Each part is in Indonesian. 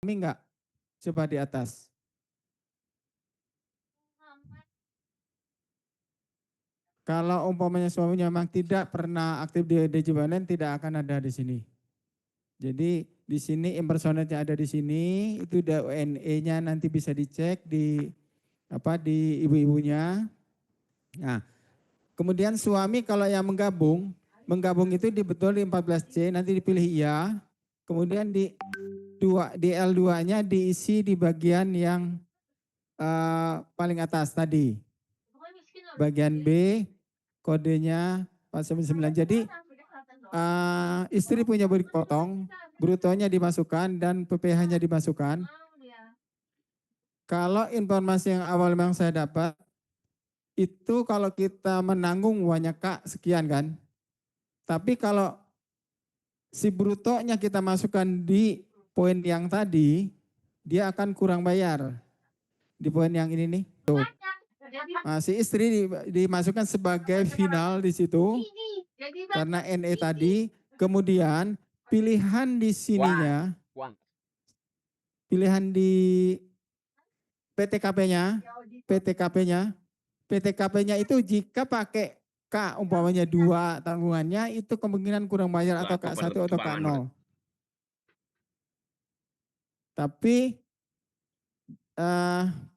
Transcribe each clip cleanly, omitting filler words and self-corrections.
Suami enggak? Coba di atas. Kalau umpamanya suaminya memang tidak pernah aktif di Dejibanen, tidak akan ada di sini. Jadi di sini impersonatnya ada di sini, itu udah UNE-nya nanti bisa dicek di di ibu-ibunya. Nah, kemudian suami kalau yang menggabung itu di betul di 14C nanti dipilih iya. Kemudian di L2-nya diisi di bagian yang paling atas tadi. Bagian B kodenya 499. Jadi istri punya balik potong, brutonya dimasukkan dan PPh-nya dimasukkan. Kalau informasi yang awal memang saya dapat, itu kalau kita menanggung uangnya Kak sekian kan. Tapi kalau si brutonya kita masukkan di poin yang tadi, dia akan kurang bayar. Di poin yang ini nih, tuh. Nah, si istri dimasukkan sebagai final di situ karena NE tadi. Kemudian pilihan di sininya, pilihan di PTKP-nya, PTKP-nya, PTKP-nya itu jika pakai K umpamanya 2 tanggungannya itu kemungkinan kurang bayar atau K1 atau K0. Tapi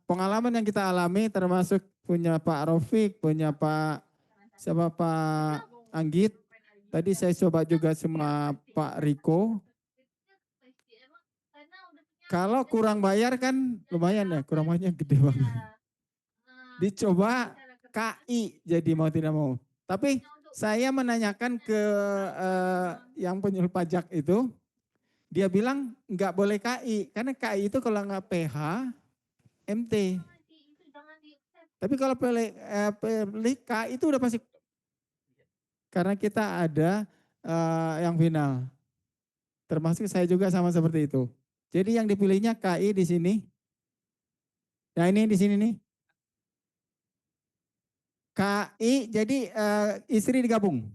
pengalaman yang kita alami termasuk punya Pak Rofik, punya Pak Anggit, tadi saya coba juga sama Pak Riko. Kalau kurang bayar kan lumayan ya, kurang bayarnya gede banget. Dicoba KI jadi mau tidak mau. Tapi saya menanyakan ke yang penyuluh pajak itu, dia bilang nggak boleh KI, karena KI itu kalau nggak PH, MT. Tapi kalau pilih KI itu udah pasti, karena kita ada yang final. Termasuk saya juga sama seperti itu. Jadi yang dipilihnya KI di sini. Nah ini di sini nih. KI jadi istri digabung.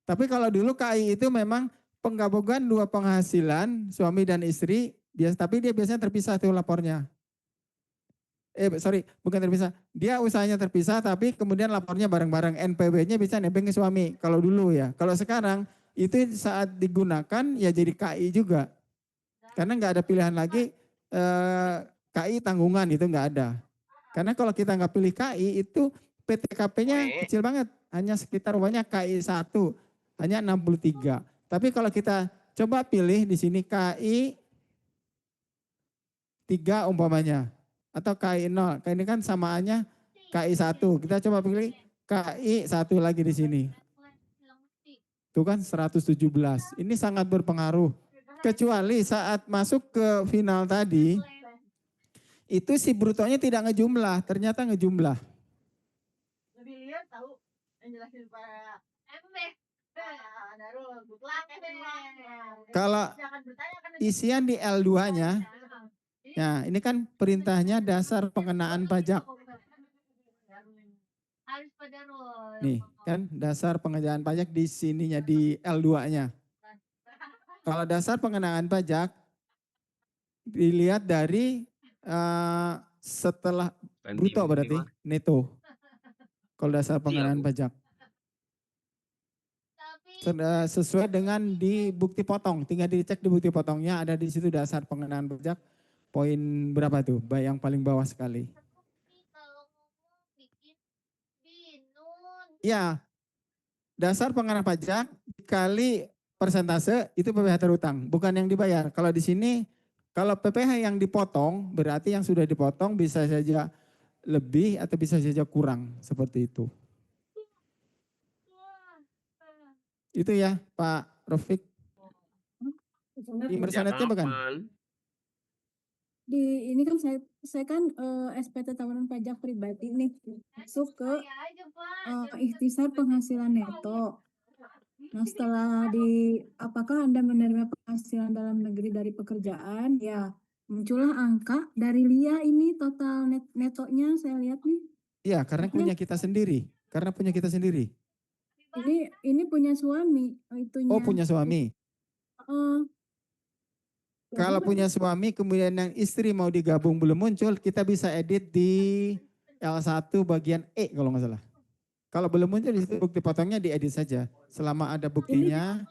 Tapi kalau dulu KI itu memang penggabungan dua penghasilan suami dan istri, tapi dia biasanya terpisah tuh lapornya. Bukan terpisah. Dia usahanya terpisah tapi kemudian lapornya bareng-bareng. NPW-nya bisa nebeng ke suami kalau dulu ya. Kalau sekarang itu saat digunakan ya jadi KI juga. Karena nggak ada pilihan lagi KI tanggungan itu nggak ada. Karena kalau kita nggak pilih KI itu PTKP-nya kecil banget. Hanya sekitar umpamanya KI 1 hanya 63. Tapi kalau kita coba pilih di sini KI 3 umpamanya atau KI 0. Ini kan samaannya KI 1. Kita coba pilih KI 1 lagi di sini. Itu kan 117. Ini sangat berpengaruh. Kecuali saat masuk ke final tadi, itu si brutonya tidak ngejumlah, ternyata ngejumlah. Lebih lihat tahu yang jelasin Pak MB. Kalau isian di L2-nya, nah ini kan perintahnya dasar pengenaan pajak. Nih kan dasar pengenaan pajak di sininya di L2-nya. Kalau dasar pengenaan pajak dilihat dari setelah bruto berarti neto. Kalau dasar pengenaan pajak. Sesuai dengan di bukti potong, tinggal dicek di bukti potongnya ada di situ dasar pengenaan pajak poin berapa tuh, yang paling bawah sekali. Ya, dasar pengenaan pajak dikali persentase itu PPh terutang, bukan yang dibayar. Kalau di sini kalau PPh yang dipotong berarti yang sudah dipotong bisa saja lebih atau bisa saja kurang seperti itu. Itu ya Pak Rofik. Impersonatnya bukan? Di ini kan saya kan SPT tahunan pajak pribadi nih masuk ke ikhtisar penghasilan neto. Nah setelah apakah Anda menerima penghasilan dalam negeri dari pekerjaan, ya muncullah angka dari LIA ini total netonya saya lihat nih. Iya, karena punya kita sendiri. Karena punya kita sendiri. Ini punya suami itunya. Oh, punya suami. Kalau punya suami kemudian yang istri mau digabung belum muncul, kita bisa edit di L1 bagian E kalau nggak salah. Kalau belum muncul di situ bukti potongnya diedit saja. Selama ada buktinya.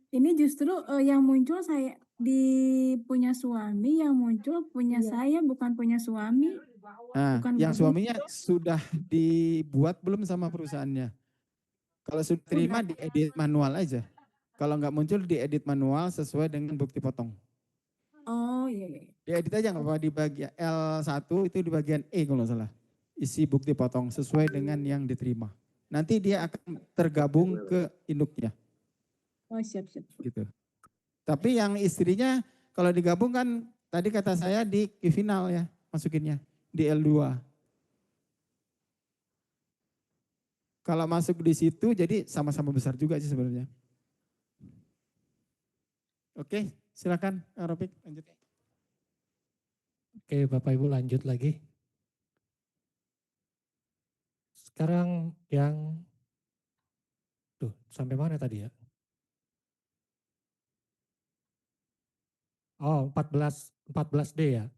Ini justru yang muncul saya di punya suami, yang muncul punya saya bukan punya suami. Nah, Bukan yang gabung. suaminya sudah dibuat belum sama perusahaannya? Kalau sudah terima diedit manual aja. Kalau nggak muncul diedit manual sesuai dengan bukti potong. Oh iya, iya. Diedit aja nggak apa-apa di bagian L1 itu di bagian E kalau nggak salah. Isi bukti potong sesuai dengan yang diterima. Nanti dia akan tergabung ke induknya. Oh siap, siap. Gitu. Tapi yang istrinya kalau digabung kan tadi kata saya di final ya masukinnya di L2. Kalau masuk di situ jadi sama-sama besar juga sih sebenarnya. Oke, silakan Rofik lanjut. Oke, Bapak Ibu lanjut lagi. Sekarang yang sampai mana tadi ya? Oh, 14D ya.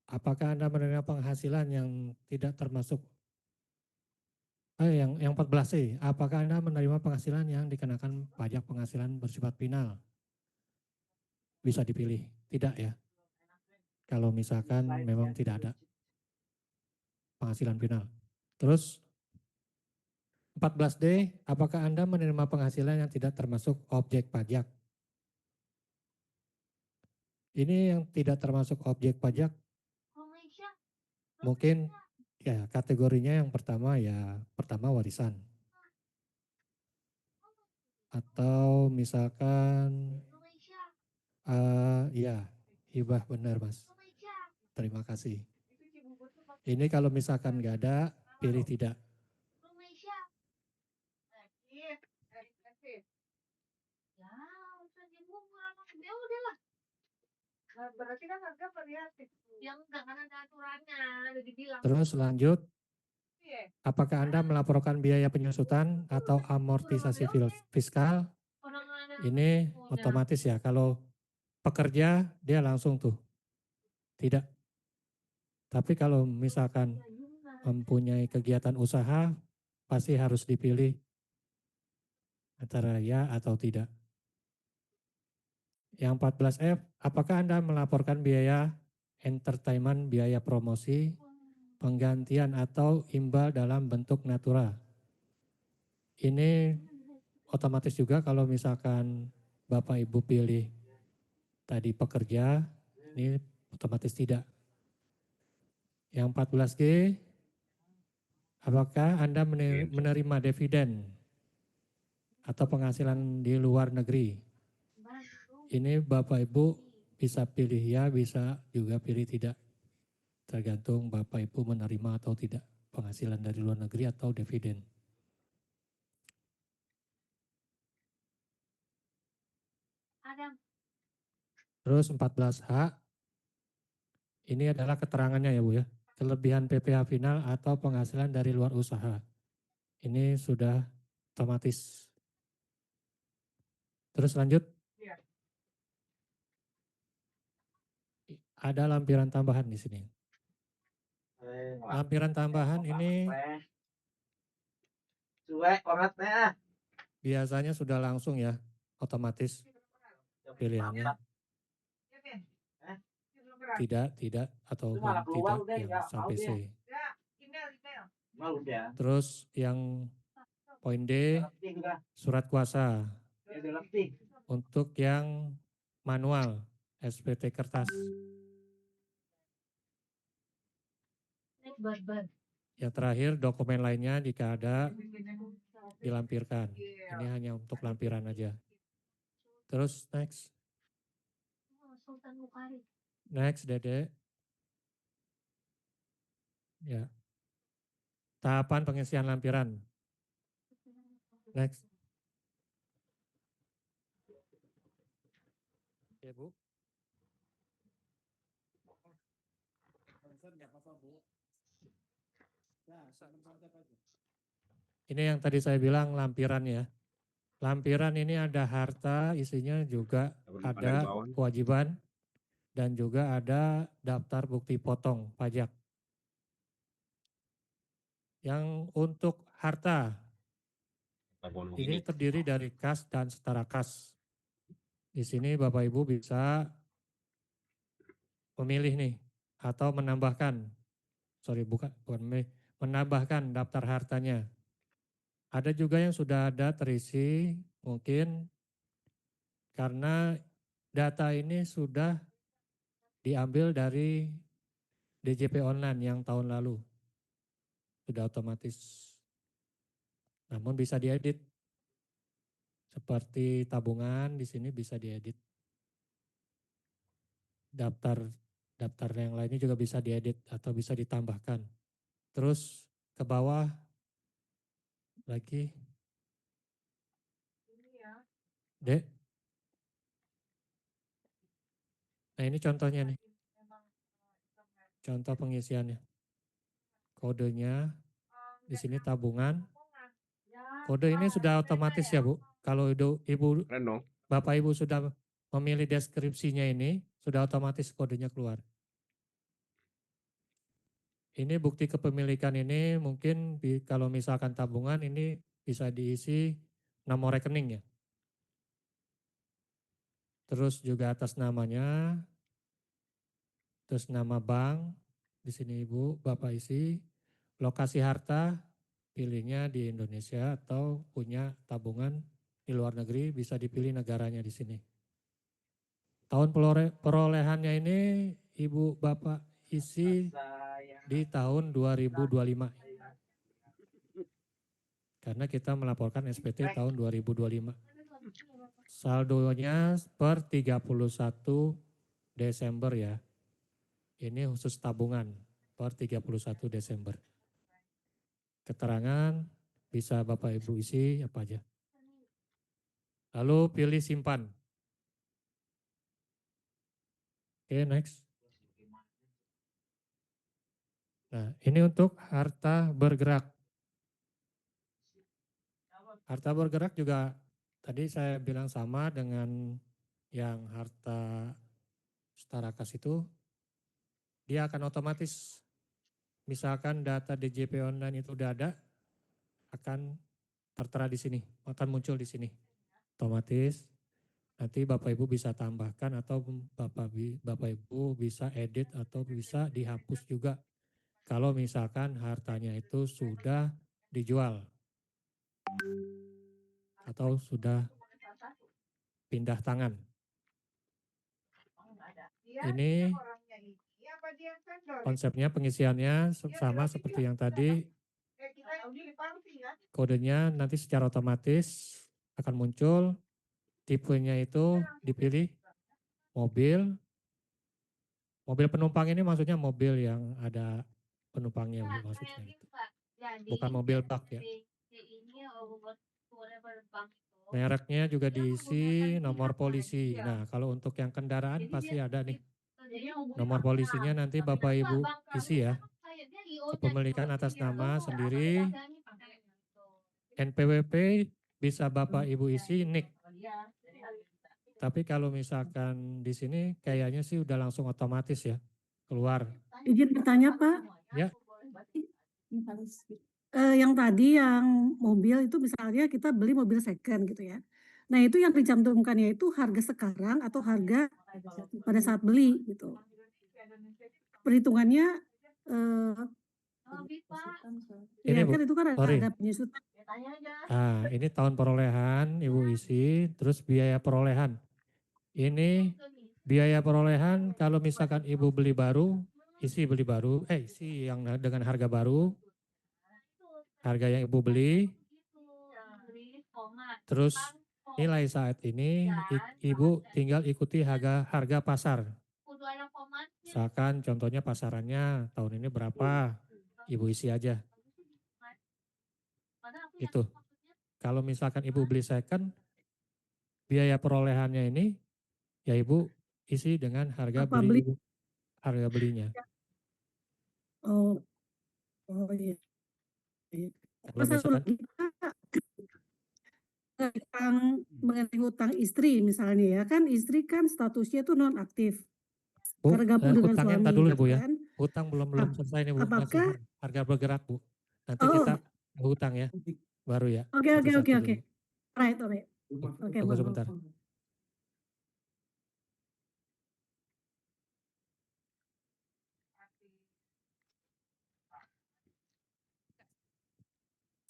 Apakah Anda menerima penghasilan yang tidak termasuk yang 14C, apakah Anda menerima penghasilan yang dikenakan pajak penghasilan bersifat final? Bisa dipilih, tidak ya. Kalau misalkan memang tidak ada penghasilan final. Terus 14D, apakah Anda menerima penghasilan yang tidak termasuk objek pajak? Ini yang tidak termasuk objek pajak, mungkin ya kategorinya yang pertama warisan. Atau misalkan ya hibah, benar Mas. Terima kasih. Ini kalau misalkan nggak ada, pilih tidak. Berarti kan harga variatif. Yang enggak kan ada aturannya, udah dibilang. Terus lanjut, apakah Anda melaporkan biaya penyusutan atau amortisasi fiskal? Ini otomatis ya, kalau pekerja dia langsung tuh, tidak. Tapi kalau misalkan mempunyai kegiatan usaha, pasti harus dipilih antara ya atau tidak. Yang 14F, apakah Anda melaporkan biaya entertainment, biaya promosi, penggantian atau imbal dalam bentuk natura? Ini otomatis juga kalau misalkan Bapak Ibu pilih tadi pekerja, ini otomatis tidak. Yang 14G, apakah Anda menerima dividen atau penghasilan di luar negeri? Ini Bapak Ibu bisa pilih ya, bisa juga pilih tidak. Tergantung Bapak Ibu menerima atau tidak penghasilan dari luar negeri atau dividen. Terus 14H, ini adalah keterangannya ya Bu ya. Kelebihan PPh final atau penghasilan dari luar usaha. Ini sudah otomatis. Terus lanjut. Ada lampiran tambahan di sini. Lampiran tambahan ini biasanya sudah langsung ya, otomatis pilihannya. Tidak, ataupun tidak yang sampai C. Terus yang poin D, surat kuasa. Untuk yang manual, SPT kertas. Yang terakhir, dokumen lainnya jika ada dilampirkan. Ini hanya untuk lampiran aja. Terus next. Next, Dede. Ya. Tahapan pengisian lampiran. Next. Ya, Bu. Ini yang tadi saya bilang lampiran ya. Lampiran ini ada harta, isinya juga ada kewajiban dan juga ada daftar bukti potong pajak. Yang untuk harta ini terdiri dari kas dan setara kas. Di sini Bapak Ibu bisa memilih nih atau menambahkan, bukan memilih, menambahkan daftar hartanya. Ada juga yang sudah ada terisi, mungkin karena data ini sudah diambil dari DJP online yang tahun lalu. Sudah otomatis. Namun bisa diedit. Seperti tabungan di sini bisa diedit. Daftar yang lainnya juga bisa diedit atau bisa ditambahkan. Terus ke bawah lagi. Dek. Nah ini contohnya nih. Contoh pengisiannya. Kodenya di sini tabungan. Kode ini sudah otomatis ya Bu. Kalau Ibu, Bapak Ibu sudah memilih deskripsinya ini, sudah otomatis kodenya keluar. Ini bukti kepemilikan ini mungkin kalau misalkan tabungan ini bisa diisi nomor rekening ya. Terus juga atas namanya, terus nama bank, di sini Ibu, Bapak isi, lokasi harta, pilihnya di Indonesia atau punya tabungan di luar negeri, bisa dipilih negaranya di sini. Tahun perolehannya ini Ibu Bapak isi di tahun 2025. Karena kita melaporkan SPT tahun 2025. Saldonya per 31 Desember ya. Ini khusus tabungan per 31 Desember. Keterangan bisa Bapak Ibu isi apa aja. Lalu pilih simpan. Oke, next. Nah, ini untuk harta bergerak. Harta bergerak juga tadi saya bilang sama dengan yang harta setara kas itu, dia akan otomatis, misalkan data DJP online itu udah ada, akan tertera di sini, akan muncul di sini. Otomatis nanti Bapak Ibu bisa tambahkan atau Bapak Ibu bisa edit atau bisa dihapus juga kalau misalkan hartanya itu sudah dijual atau sudah pindah tangan. Ini konsepnya pengisiannya sama seperti yang tadi. Kodenya nanti secara otomatis akan muncul. Tipenya itu dipilih mobil. Mobil penumpang ini maksudnya mobil yang ada penumpangnya maksudnya gitu. Bukan mobil bak ya. Mereknya juga diisi, nomor polisi. Nah, kalau untuk yang kendaraan pasti ada nih. Nomor polisinya nanti Bapak Ibu isi ya. Kepemilikan atas nama sendiri. NPWP bisa Bapak Ibu isi NIK. Tapi kalau misalkan di sini kayaknya sih udah langsung otomatis ya keluar. Izin bertanya Pak. Ya. Yang tadi yang mobil itu misalnya kita beli mobil second gitu ya. Nah itu yang dicantumkannya itu harga sekarang atau harga pada saat beli gitu. Perhitungannya Ini ya Bu, kan itu kan sorry. ada penyusutan. Nah ini tahun perolehan Ibu isi, terus biaya perolehan. Ini biaya perolehan kalau misalkan Ibu beli baru, isi yang dengan harga baru, harga yang Ibu beli, terus nilai saat ini Ibu tinggal ikuti harga pasar. Misalkan contohnya pasarannya tahun ini berapa, Ibu isi aja. Itu. Kalau misalkan Ibu beli second, biaya perolehannya ini ya Ibu isi dengan harga beli Ibu, harga belinya. Oh, iya. Kalau misalkan Utang mengenai hutang istri misalnya ya kan, istri kan statusnya itu non aktif Bu, karena gabung dengan utangnya suami ntar dulu ya gitu Bu ya. kan. Hutang belum selesai nih Bu, masih Apakah harga bergerak Bu. Nanti oh kita hutang ya, baru ya. oke oke oke Satu-satu oke. dulu. Alright, alright. Oke, Tunggu maaf, sebentar. maaf.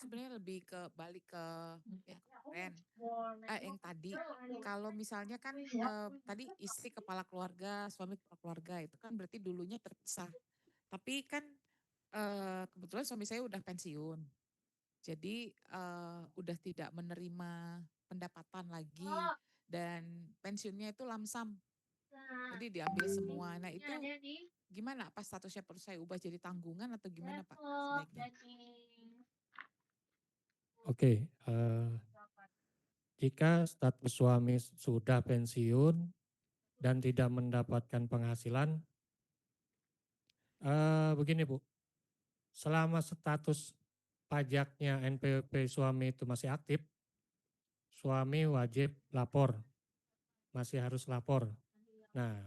Sebenarnya lebih ke balik ke yang kemarin, yang tadi. Kalau misalnya kan tadi istri kepala keluarga, suami kepala keluarga itu kan berarti dulunya terpisah. Tapi kan kebetulan suami saya udah pensiun, jadi udah tidak menerima pendapatan lagi dan pensiunnya itu lamsam, jadi diambil semua. Nah itu gimana? Apa statusnya perlu saya ubah jadi tanggungan atau gimana Pak sebaiknya? Oke, jika status suami sudah pensiun dan tidak mendapatkan penghasilan, begini Bu, selama status pajaknya NPWP suami itu masih aktif, suami wajib lapor, masih harus lapor. Nah,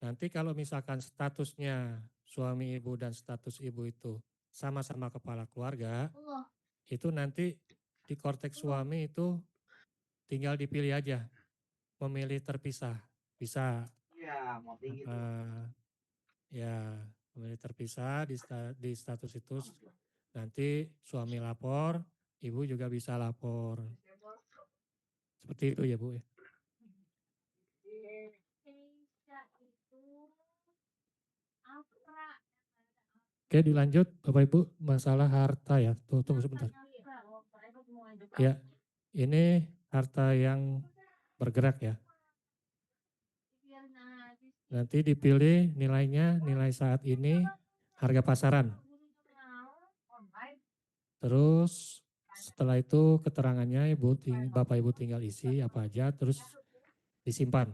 nanti kalau misalkan statusnya suami ibu dan status ibu itu sama-sama kepala keluarga, itu nanti di korteks suami itu tinggal dipilih aja, memilih terpisah. Bisa ya memilih terpisah di status itu, nanti suami lapor, ibu juga bisa lapor. Seperti itu ya Bu ya. Oke, dilanjut Bapak Ibu, masalah harta ya. Tunggu sebentar. Ya, ini harta yang bergerak ya. Nanti dipilih nilainya, nilai saat ini, harga pasaran. Terus setelah itu keterangannya Bapak Ibu tinggal isi apa aja, terus disimpan.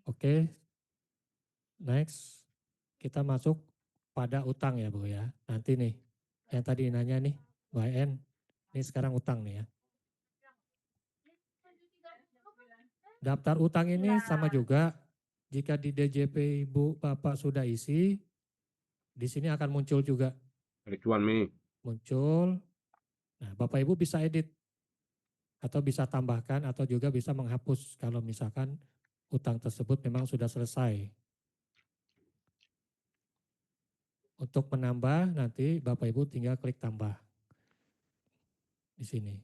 Oke, next kita masuk pada utang ya Bu ya. Nanti nih, yang tadi nanya nih, Mbak En, ini sekarang utang nih ya. Daftar utang ini sama juga, jika di DJP Ibu Bapak sudah isi, di sini akan muncul juga. Muncul, nah Bapak Ibu bisa edit, atau bisa tambahkan, atau juga bisa menghapus kalau misalkan utang tersebut memang sudah selesai. Untuk menambah nanti Bapak Ibu tinggal klik tambah di sini.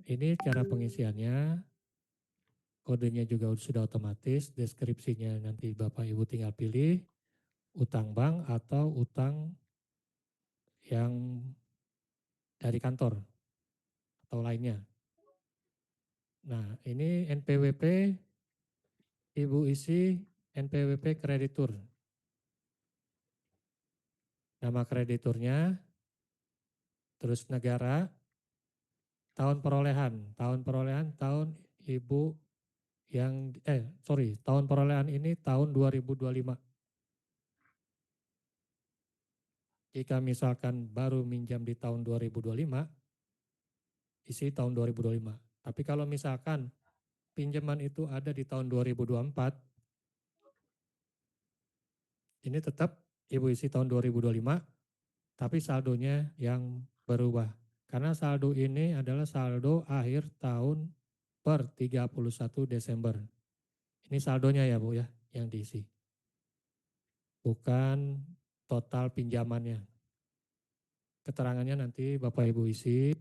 Ini cara pengisiannya, kodenya juga sudah otomatis, deskripsinya nanti Bapak Ibu tinggal pilih utang bank atau utang yang dari kantor atau lainnya. Nah, ini NPWP, Ibu isi NPWP kreditur. Nama krediturnya, terus negara, tahun perolehan tahun Ibu yang, tahun perolehan ini tahun 2025. Jika misalkan baru minjam di tahun 2025, isi tahun 2025. Tapi kalau misalkan pinjaman itu ada di tahun 2024, ini tetap Ibu isi tahun 2025, tapi saldonya yang berubah. Karena saldo ini adalah saldo akhir tahun per 31 Desember. Ini saldonya ya Bu ya, yang diisi. Bukan total pinjamannya. Keterangannya nanti Bapak Ibu isi,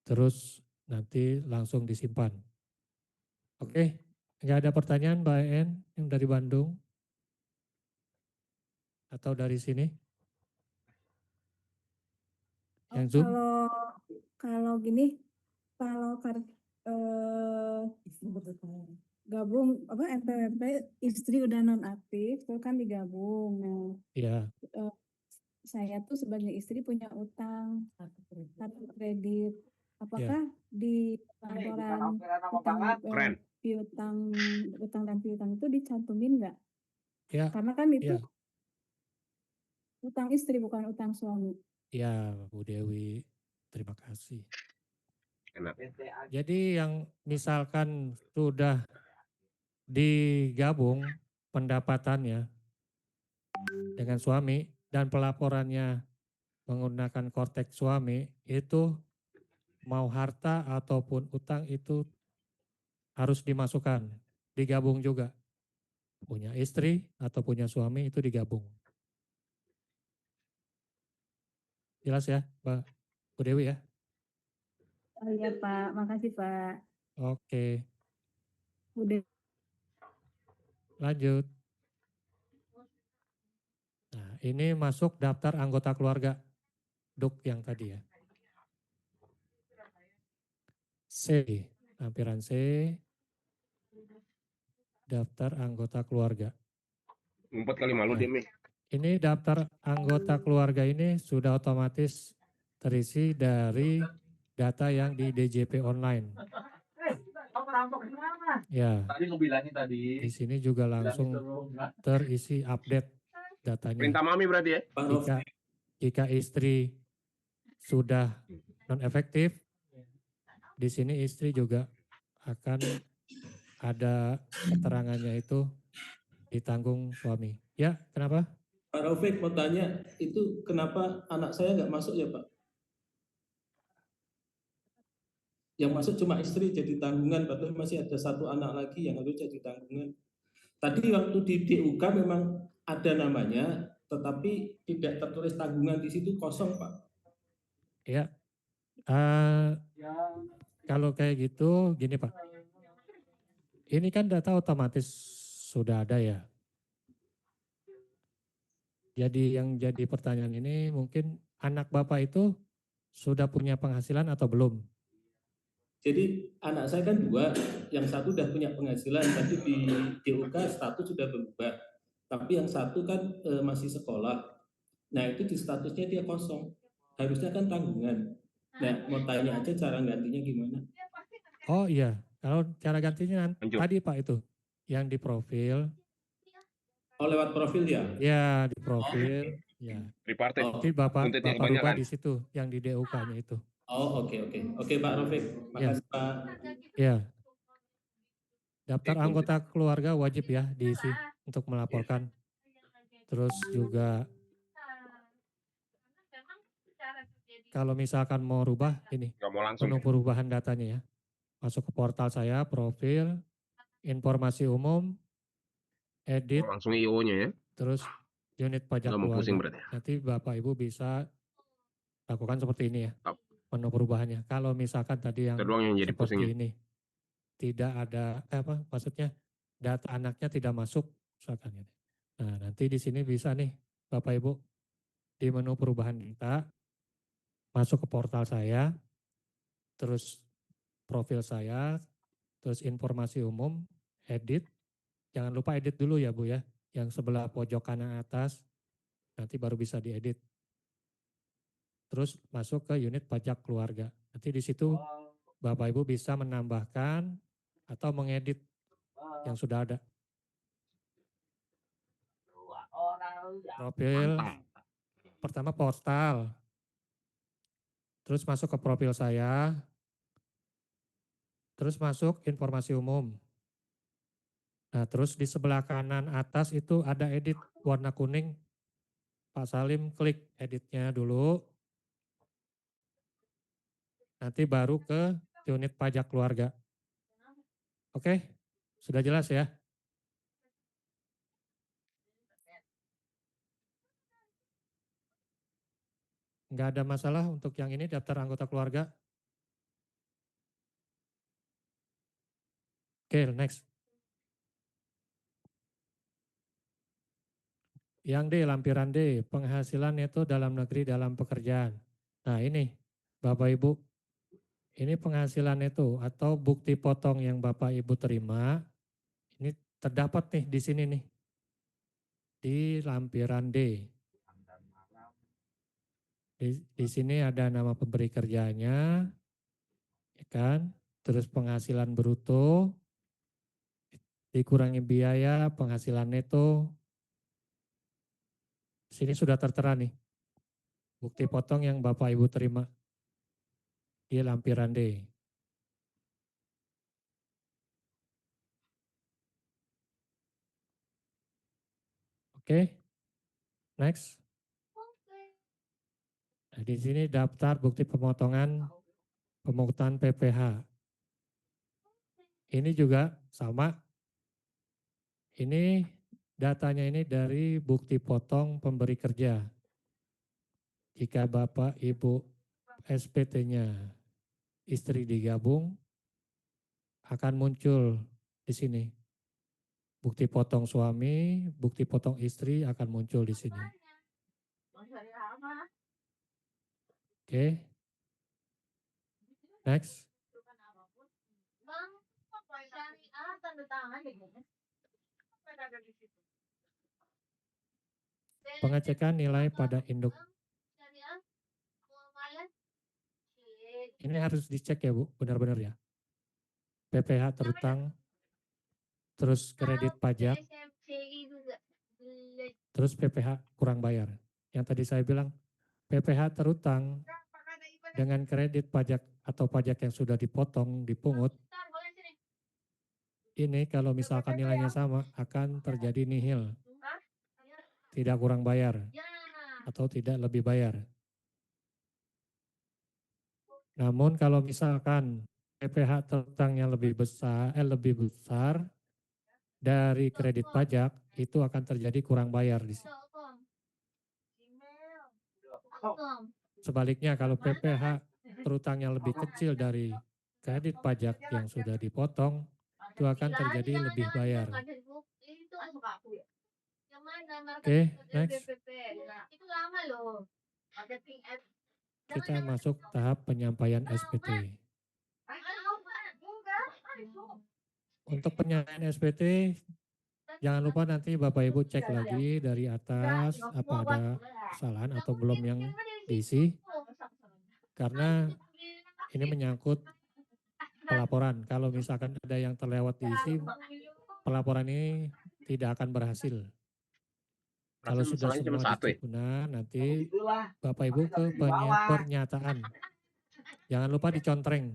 terus nanti langsung disimpan. Oke, nggak ada pertanyaan Mbak En yang dari Bandung? Atau dari sini? Yang Zoom? Kalau gini, kalau gabung apa NPWP istri udah non aktif itu kan digabung. Nah, Iya. saya tuh sebagai istri punya utang kartu kredit. Apakah di laporan utang dan piutang itu dicantumin nggak? Ya, Karena kan itu ya, utang istri bukan utang suami. ya Bu Dewi, terima kasih. Jadi yang misalkan sudah digabung pendapatannya dengan suami dan pelaporannya menggunakan korteks suami, itu mau harta ataupun utang itu harus dimasukkan, digabung juga. Punya istri atau punya suami itu digabung. Jelas ya, Mbak Bu Dewi ya? Oh iya Pak, makasih Pak. Oke, Udah. lanjut. Nah, ini masuk daftar anggota keluarga, DUK yang tadi ya. C, lampiran C, daftar anggota keluarga. Ngumpet kali malu Nah, dia, Mi. ini daftar anggota keluarga ini sudah otomatis terisi dari data yang di DJP online. Ya, di sini juga langsung terisi update datanya. Perintah Mami berarti ya? Jika istri sudah non efektif, di sini istri juga akan ada keterangannya itu ditanggung suami. Ya, kenapa? Pak Raufik mau tanya, itu kenapa anak saya nggak masuk ya Pak? Yang masuk cuma istri jadi tanggungan, padahal masih ada satu anak lagi yang harus jadi tanggungan. Tadi waktu di DUK memang ada namanya, tetapi tidak tertulis tanggungan di situ, kosong Pak. Ya, kalau kayak gitu gini Pak. Ini kan data otomatis sudah ada ya. Jadi yang jadi pertanyaan ini mungkin anak Bapak itu sudah punya penghasilan atau belum? Jadi anak saya kan dua, yang satu sudah punya penghasilan, tapi di DUK status sudah berubah. Tapi yang satu kan masih sekolah. Nah itu di statusnya dia kosong. Harusnya kan tanggungan. Nah mau tanya aja cara gantinya gimana? Oh iya, kalau cara gantinya Lanjut. tadi Pak itu yang di profil. Oh lewat profil ya? Ya di profil. Ya. Tripartit. Jadi Bapak Untuk yang rubah kebanyakan. di situ yang di DUK-nya itu. Oh oke. Oke Pak Raufik, makasih Pak. Ya. Daftar anggota keluarga wajib ya diisi untuk melaporkan. Terus juga kalau misalkan mau rubah ini Nggak mau langsung. menu perubahan datanya ya. Masuk ke portal saya, profil, informasi umum, edit, Langsung IO-nya ya. terus unit pajak Nggak mau pusing keluarga. berarti. Nanti Bapak Ibu bisa lakukan seperti ini ya. Tap. Menu perubahannya. Kalau misalkan tadi yang Itu doang yang jadi seperti pusingnya. ini tidak ada maksudnya data anaknya tidak masuk misalkan ini. Nah, nanti di sini bisa nih Bapak Ibu di menu perubahan data masuk ke portal saya, terus profil saya, terus informasi umum, edit. Jangan lupa edit dulu ya Bu ya, yang sebelah pojok kanan atas, nanti baru bisa diedit. Terus masuk ke unit pajak keluarga. Nanti di situ Bapak Ibu bisa menambahkan atau mengedit yang sudah ada. Profil, pertama portal, terus masuk ke profil saya, terus masuk informasi umum. Nah terus di sebelah kanan atas itu ada edit warna kuning. Pak Salim klik editnya dulu. Nanti baru ke unit pajak keluarga. Oke, sudah jelas ya? Nggak ada masalah untuk yang ini daftar anggota keluarga. Oke, next. Yang D, lampiran D, penghasilan neto dalam negeri dalam pekerjaan. Nah ini, Bapak Ibu, ini penghasilan neto atau bukti potong yang Bapak Ibu terima, ini terdapat nih di sini nih, di lampiran D. Di sini ada nama pemberi kerjanya, ya kan? Terus penghasilan bruto, dikurangi biaya, penghasilan neto. Sini sudah tertera nih, bukti potong yang Bapak Ibu terima di lampiran D. Oke, next. Nah, di sini daftar bukti pemotongan pemungutan PPH. Ini juga sama. Ini datanya ini dari bukti potong pemberi kerja. Jika Bapak Ibu SPT-nya istri digabung, akan muncul di sini. Bukti potong suami, bukti potong istri akan muncul di sini. Oke. Next. Bang, syariah tanda tangan gitu. Ada di situ. Pengecekan nilai pada induk. Syariah, muamalah, Ini harus dicek ya Bu, benar-benar ya. PPH terutang, terus kredit pajak, SMCI juga. terus PPH kurang bayar. Yang tadi saya bilang, PPH terutang dengan kredit pajak atau pajak yang sudah dipotong, dipungut, ini kalau misalkan nilainya sama akan terjadi nihil. Tidak kurang bayar atau tidak lebih bayar. Namun kalau misalkan PPH terutangnya lebih besar dari kredit pajak, itu akan terjadi kurang bayar di sini. Sebaliknya kalau PPH terutangnya lebih kecil dari kredit pajak yang sudah dipotong, itu akan terjadi lebih bayar. Oke, next. Itu lama loh. Kita masuk tahap penyampaian SPT. Untuk penyampaian SPT, jangan lupa nanti Bapak Ibu cek lagi dari atas apa ada kesalahan atau belum yang diisi. Karena ini menyangkut pelaporan. Kalau misalkan ada yang terlewat diisi, pelaporan ini tidak akan berhasil. Kalau sudah semua disempurna, nanti Bapak Ibu ke pernyataan. Jangan lupa dicontreng.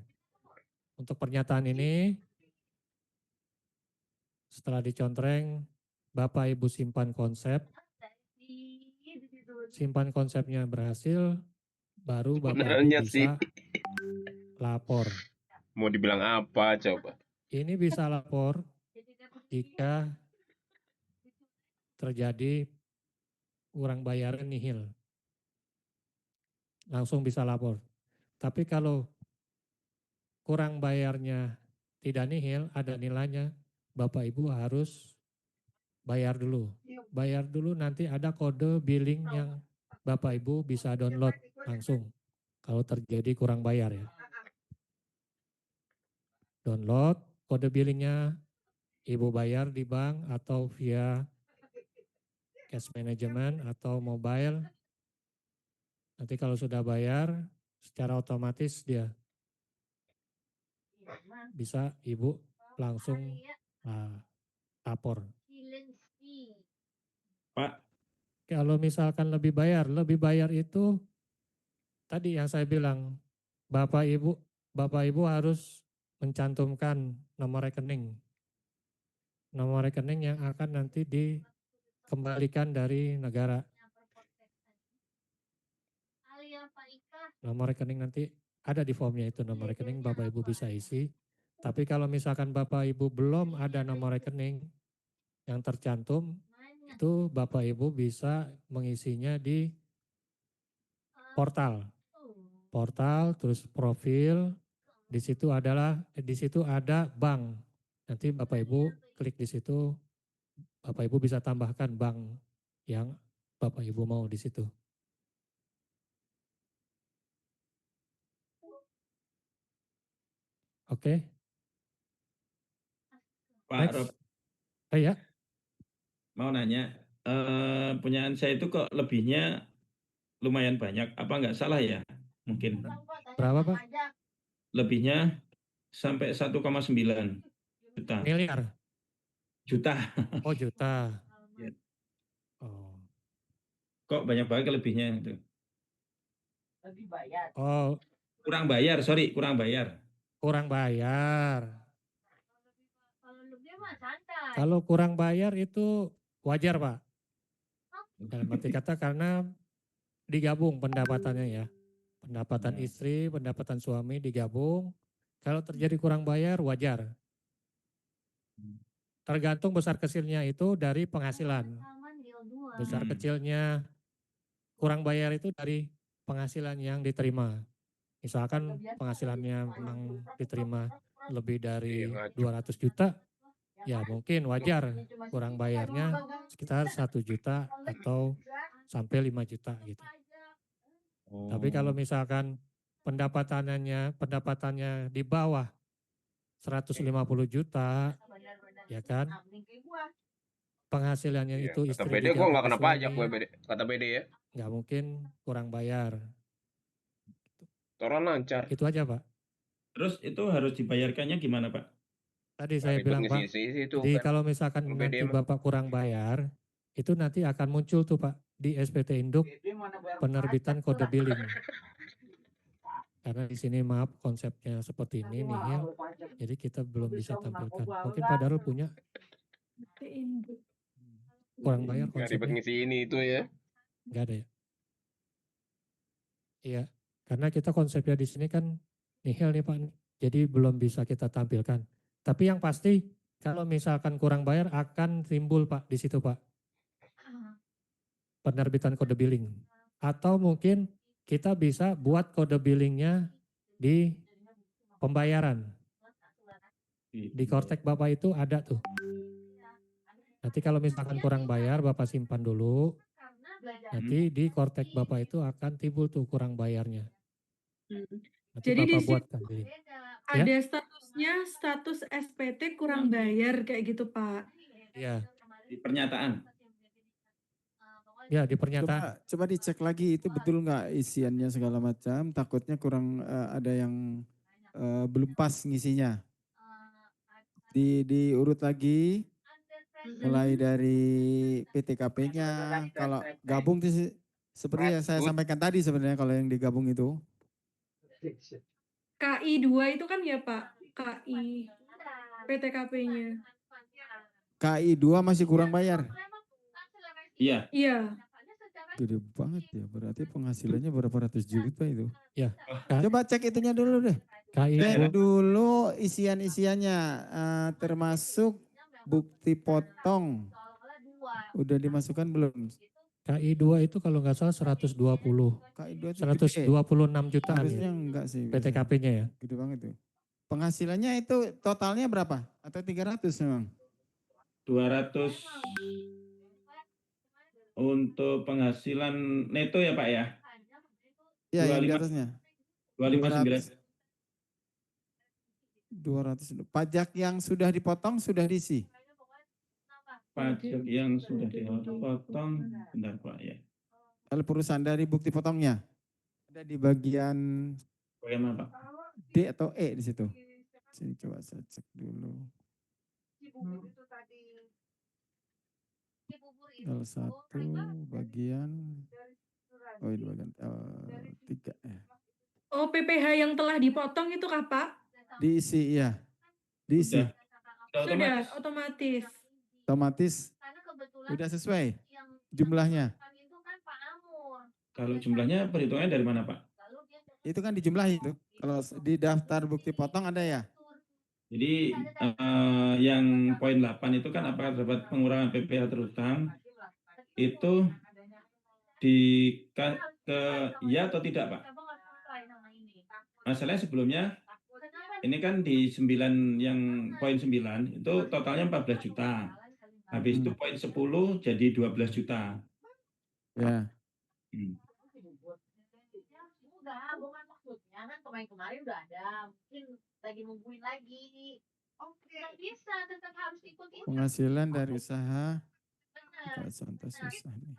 Untuk pernyataan ini, setelah dicontreng, Bapak Ibu simpan konsep. Simpan konsepnya berhasil, baru Bapak Ibu bisa lapor. Mau dibilang apa coba? Ini bisa lapor jika terjadi kurang bayaran nihil. Langsung bisa lapor. Tapi kalau kurang bayarnya tidak nihil, ada nilainya, Bapak Ibu harus bayar dulu. Bayar dulu, nanti ada kode billing yang Bapak Ibu bisa download langsung. Kalau terjadi kurang bayar ya. Download kode billingnya, Ibu bayar di bank atau via cash management atau mobile. Nanti kalau sudah bayar, secara otomatis dia bisa Ibu langsung lapor. Pak, Kalau misalkan lebih bayar itu tadi yang saya bilang, Bapak Ibu harus mencantumkan nomor rekening. Nomor rekening yang akan nanti dikembalikan dari negara. Nomor rekening nanti ada di formnya itu, nomor rekening Bapak Ibu bisa isi. Tapi kalau misalkan Bapak Ibu belum ada nomor rekening yang tercantum, itu Bapak Ibu bisa mengisinya di portal. Portal, terus profil, di situ ada bank. Nanti Bapak Ibu klik di situ, Bapak Ibu bisa tambahkan bank yang Bapak Ibu mau di situ. Oke. Pak Rob, Ya. mau nanya, punyaan saya itu kok lebihnya lumayan banyak, apa nggak salah ya? Mungkin. Berapa Pak? Lebihnya sampai 1,9 juta. Miliar? Juta. Oh juta. Ya. Oh. Kok banyak banget lebihnya itu? Lebih bayar. Oh. Kurang bayar, sorry, kurang bayar. Kurang bayar. Kalau lebih mah santai. Kalau kurang bayar itu wajar Pak. Dalam arti kata karena digabung pendapatannya ya. Pendapatan Ya. istri, pendapatan suami digabung. Kalau terjadi kurang bayar wajar. Tergantung besar kecilnya itu dari penghasilan. Besar kecilnya kurang bayar itu dari penghasilan yang diterima. Misalkan penghasilannya memang diterima lebih dari 200 juta, ya mungkin wajar kurang bayarnya sekitar 1 juta atau sampai 5 juta gitu. Tapi kalau misalkan pendapatannya di bawah 150 juta, ya kan, penghasilannya Iya, itu kata istri BD gua digabung nggak ke kena pajak gue suami, BD. Kata BD ya. nggak mungkin kurang bayar. Toran lancar. Itu aja Pak. Terus itu harus dibayarkannya gimana, Pak? Tadi Nggak saya ribet bilang Pak, ngisi-isi itu jadi kan. kalau misalkan Kalau BD nanti mah. Bapak kurang bayar, itu nanti akan muncul tuh Pak di SPT Induk penerbitan kode billing. Karena di sini maaf konsepnya seperti ini nihil, jadi kita belum bisa tampilkan. Mungkin Pak Darul punya kurang bayar Nggak ribet konsepnya? ngisi ini itu ya. Nggak ada ya? Iya, karena kita konsepnya di sini kan nihil nih Pak, jadi belum bisa kita tampilkan. Tapi yang pasti kalau misalkan kurang bayar akan timbul Pak di situ Pak, penerbitan kode billing. Atau mungkin kita bisa buat kode billingnya di pembayaran. Di Kortek Bapak itu ada tuh. Nanti kalau misalkan kurang bayar Bapak simpan dulu. Nanti di Kortek Bapak itu akan timbul tuh kurang bayarnya. Nanti Jadi di Bapak sini buatkan billing. Ya? ada statusnya status SPT kurang bayar kayak gitu Pak. Iya. Di pernyataan. Ya di pernyataan. Coba dicek lagi itu betul nggak isiannya segala macam. Takutnya kurang ada yang belum pas ngisinya. Diurut lagi mulai dari PTKP-nya. Kalau gabung seperti yang saya sampaikan tadi sebenarnya kalau yang digabung itu. KI 2 itu kan ya Pak, KI PTKP-nya. KI 2 masih kurang bayar. Iya. Iya. Gede banget ya, berarti penghasilannya berapa ratus juta itu. Ya. Coba cek itunya dulu deh. KI dulu isian-isiannya termasuk bukti potong. Udah dimasukkan belum? KI 2 itu kalau nggak salah 120. KI 2 itu 126 jutaan harusnya ya. enggak sih. PTKP-nya ya. Gede banget tuh. Penghasilannya itu totalnya berapa? Atau 300 memang? 200 untuk penghasilan neto ya Pak ya? Iya, yang di atasnya. 259. 200. Pajak yang sudah dipotong sudah diisi. Pajak yang sudah dipotong, bentar Pak ya. Kalau perusahaan dari bukti potongnya ada di bagian Bagaimana Pak? D atau E di situ. Sini coba saya cek dulu. L1 bagian ini bagian L3 ya. Oh, PPh yang telah dipotong itu kah Pak? Diisi ya. Diisi. Sudah otomatis. Otomatis sudah sesuai jumlahnya. Kalau jumlahnya perhitungannya dari mana Pak? Itu kan dijumlahi itu. Kalau di daftar bukti potong ada ya? Jadi yang poin 8 itu kan apakah terdapat pengurangan PPh terutang itu ke ya atau tidak Pak? Masalahnya sebelumnya ini kan di 9 yang poin 9 itu totalnya 14 juta. Habis itu poin 10 jadi 12 juta. Ya. Bukan maksudnya kan kemarin udah ada, mungkin lagi nungguin lagi. Oke. Nggak bisa, tetap harus ikutin. Penghasilan dari usaha. Contoh susah nih.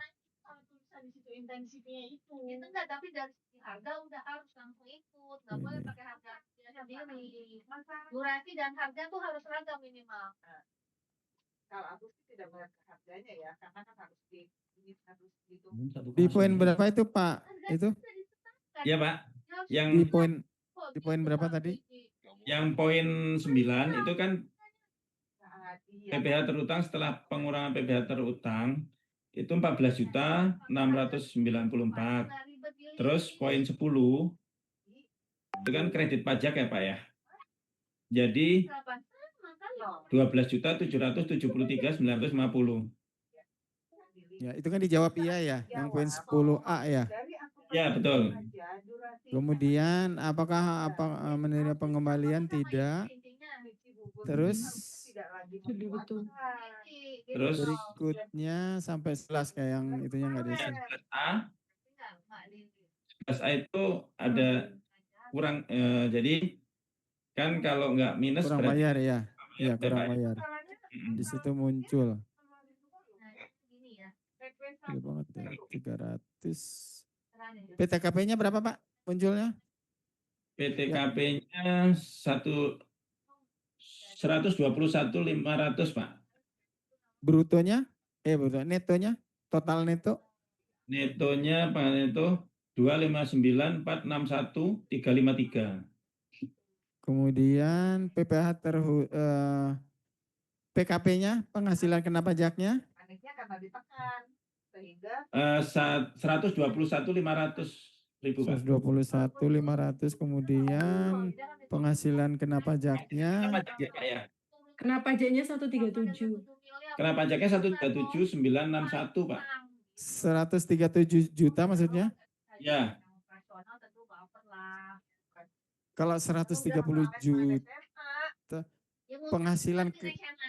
Tulisan di situ intensifnya itu. Itu enggak, tapi dari segi harga udah harus langsung ikut. Nggak boleh pakai harga sendiri. Durasi dan harga tuh harus seragam minimal. Kalau aku sih tidak melihat harganya ya, karena kan harus di poin berapa itu Pak? Itu? Ya Pak. Yang di poin berapa tadi? Yang poin 9 itu kan PPh terutang setelah pengurangan PPh terutang itu 14.694. Terus poin 10 itu kan kredit pajak ya Pak ya. Jadi 12.773.950. Ya, itu kan dijawab iya ya, yang poin 10A ya. Ya, betul. Kemudian apakah menerima pengembalian? Tidak. Terus Terus berikutnya sampai 11 kayak yang itunya nggak ada sini. 11A itu ada kurang, jadi kan kalau nggak minus Kurang berarti bayar ya. Iya, kurang Pak. bayar. Di situ muncul. Gede banget ya, 300. PTKP-nya berapa Pak munculnya? PTKP-nya 121.500 Pak. Brutonya? Bruto. Netonya? Total neto? Netonya Pak Neto 259.461.353. Kemudian PPH PKP-nya, penghasilan kena pajaknya? 121.500.000 Pak. 121.500. Kemudian penghasilan kena pajaknya? Kena pajaknya 137. Kena pajaknya 137.961 Pak. 137 juta maksudnya? Ya. Kalau 130 juta, penghasilan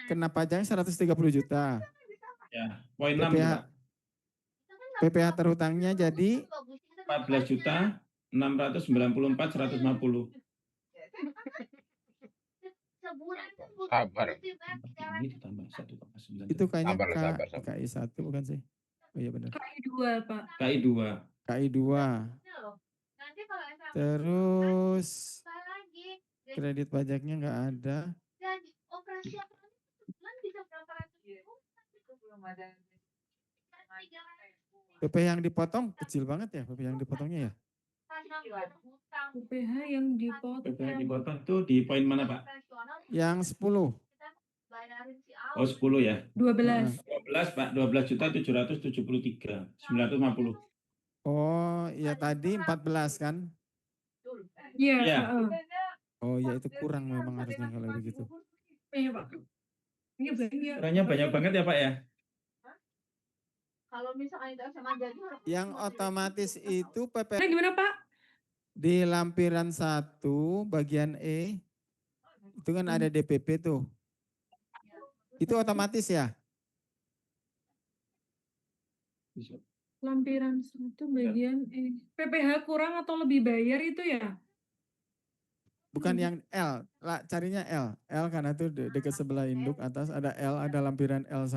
kena pajaknya 130 juta. Ya, poin 6 PPH, Pak. PPH terhutangnya jadi 14.694.150. Sabar. Ini ditambah 1,9. itu kayaknya Sabar. KI 1 bukan sih? Oh iya benar. KI 2 Pak. KI 2. KI 2. Terus kredit pajaknya nggak ada. PP yang dipotong kecil banget ya, PP yang dipotongnya ya? PPH yang dipotong. PPH yang dipotong tuh di poin mana Pak? Yang 10. Oh 10 ya. 12. 12 Pak, 12.773.950. Oh iya tadi 14 kan? Iya. Iya. Oh iya itu kurang memang harusnya kalau begitu. Iya Pak. Ini banyak. Kurangnya banyak banget ya Pak ya? Kalau misalkan itu sama jadi Yang otomatis itu PP Gimana Pak? di lampiran 1 bagian E itu kan ada DPP tuh. Itu otomatis ya? Lampiran 1 bagian E. PPH kurang atau lebih bayar itu ya? Bukan yang L, lah carinya L. L karena itu dekat sebelah induk atas ada L, ada lampiran L1.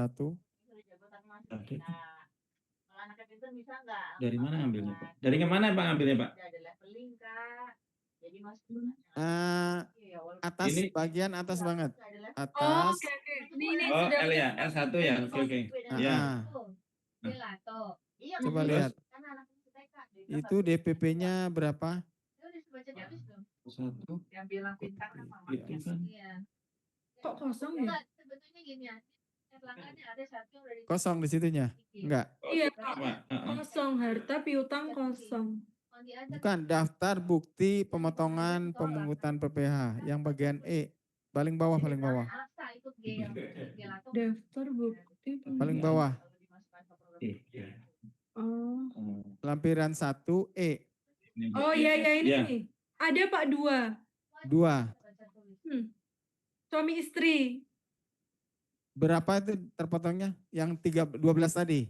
Dari mana ngambilnya Pak? Dari mana Pak ngambilnya Pak? Atas Ini. bagian atas banget. Oh, Atas. oke. Ini Oh sudah L ya, L1 ya. Oke. Ya. Coba lihat. Itu DPP-nya berapa? 1. yang bilang pintar kan Mama. Itu kan. kok kosong ya? Sebetulnya gini ya. Erlangga ada satu dari Kosong di situnya? Enggak. Iya, Pak. kosong. Harta piutang kosong. Bukan, daftar bukti pemotongan pemungutan PPH yang bagian E. Paling bawah. Daftar bukti Paling bawah. Oh. Lampiran 1 E. Oh iya ini Ya. nih. Ada Pak 2. Suami istri. Berapa itu terpotongnya? Yang 12 tadi?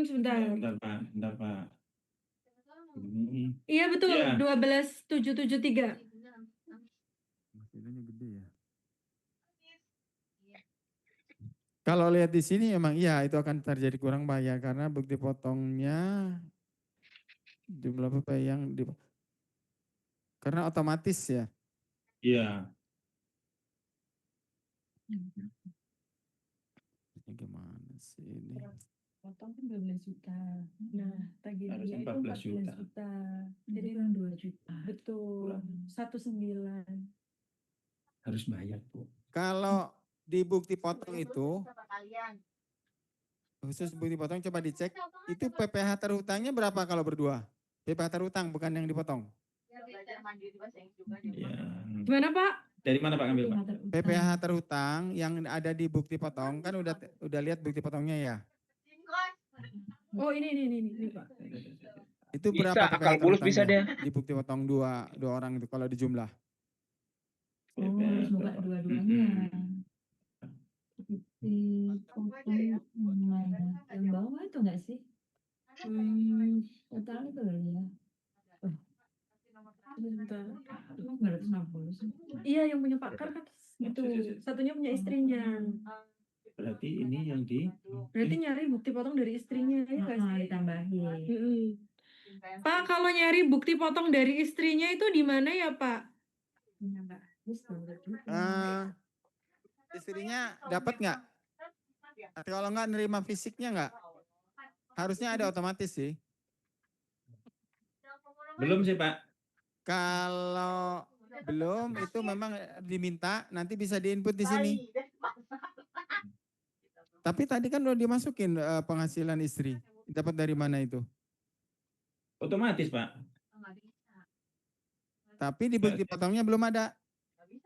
Sebentar. Bentar Pak. Ini. Iya betul, Ya. 12.773. Hasilnya gede ya. Kalau lihat di sini emang iya itu akan terjadi kurang bayar karena bukti potongnya jumlah PP yang karena otomatis ya. Iya. Gimana sih ini? Potong kan 12 juta. Nah, tagihannya Harusnya itu 14 juta. 14 juta. Jadi kan 2 juta. Betul. 19. Harus bayar Bu. Kalau di bukti potong itu khusus bukti potong coba dicek. Itu PPh terhutangnya berapa kalau berdua? PPh terhutang bukan yang dipotong. Ya. Gimana Pak? Dari mana Pak ngambil Pak? PPh terhutang yang ada di bukti potong kan udah lihat bukti potongnya ya. Oh ini Pak. Itu Bisa, berapa PPh akal bulus bisa terhutangnya di bukti potong dua orang itu kalau dijumlah? Oh, harus buka dua-duanya. Di potong yang bawah itu enggak sih? Total itu loh ya. Bentar. 960 sih. Iya yang punya Pak Kar kan itu. Satunya punya istrinya. Berarti ini yang di Berarti nyari bukti potong dari istrinya ya nggak sih? Ditambahin. Pak kalau nyari bukti potong dari istrinya itu di mana ya Pak? Istrinya dapat nggak? Kalau nggak nerima fisiknya nggak? Harusnya ada otomatis sih. belum sih Pak. Kalau belum itu memang diminta nanti bisa diinput di sini. Tapi tadi kan udah dimasukin penghasilan istri. Dapat dari mana itu? Otomatis Pak. Tapi di bukti potongnya belum ada.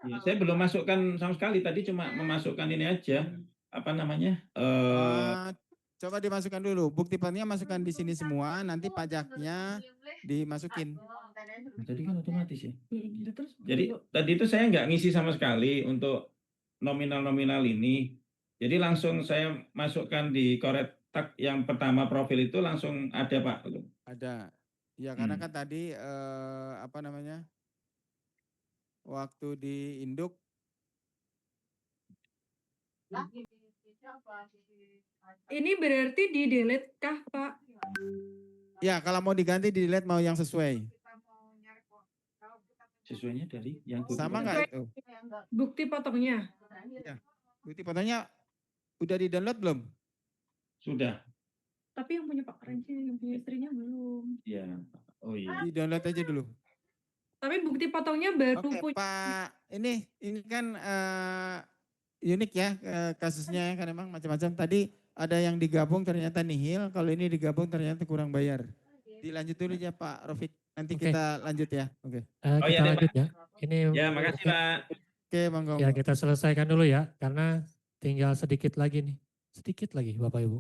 Ya, saya belum masukkan sama sekali. Tadi cuma memasukkan ini aja. Apa namanya? Coba dimasukkan dulu. Bukti potongnya masukkan di sini semua. Nanti pajaknya dimasukin. Tadi kan otomatis ya. Terus Jadi tadi itu saya nggak ngisi sama sekali untuk nominal-nominal ini. Jadi langsung saya masukkan di koretak yang pertama profil itu langsung ada Pak. Ada. Ya karena kan tadi apa namanya? Waktu di induk ini berarti di delete kah Pak? ya kalau mau diganti di delete mau yang sesuai. Sesuainya dari yang Sama nggak itu? Bukti potongnya. Ya. Bukti potongnya udah di download belum? Sudah. Tapi yang punya Pak Renci, yang punya istrinya belum. Iya. Oh iya. Di download aja dulu. Tapi bukti potongnya baru Oke, punya. Pak, ini kan unik ya kasusnya ya, kan memang macam-macam. Tadi ada yang digabung ternyata nihil, kalau ini digabung ternyata kurang bayar. Dilanjut dulu ya Pak Rofik, nanti kita lanjut ya. Oke. Kita lanjut ya. Ini Ya, makasih Pak. Oke, monggo. ya kita selesaikan dulu ya, karena tinggal sedikit lagi nih. Sedikit lagi Bapak Ibu.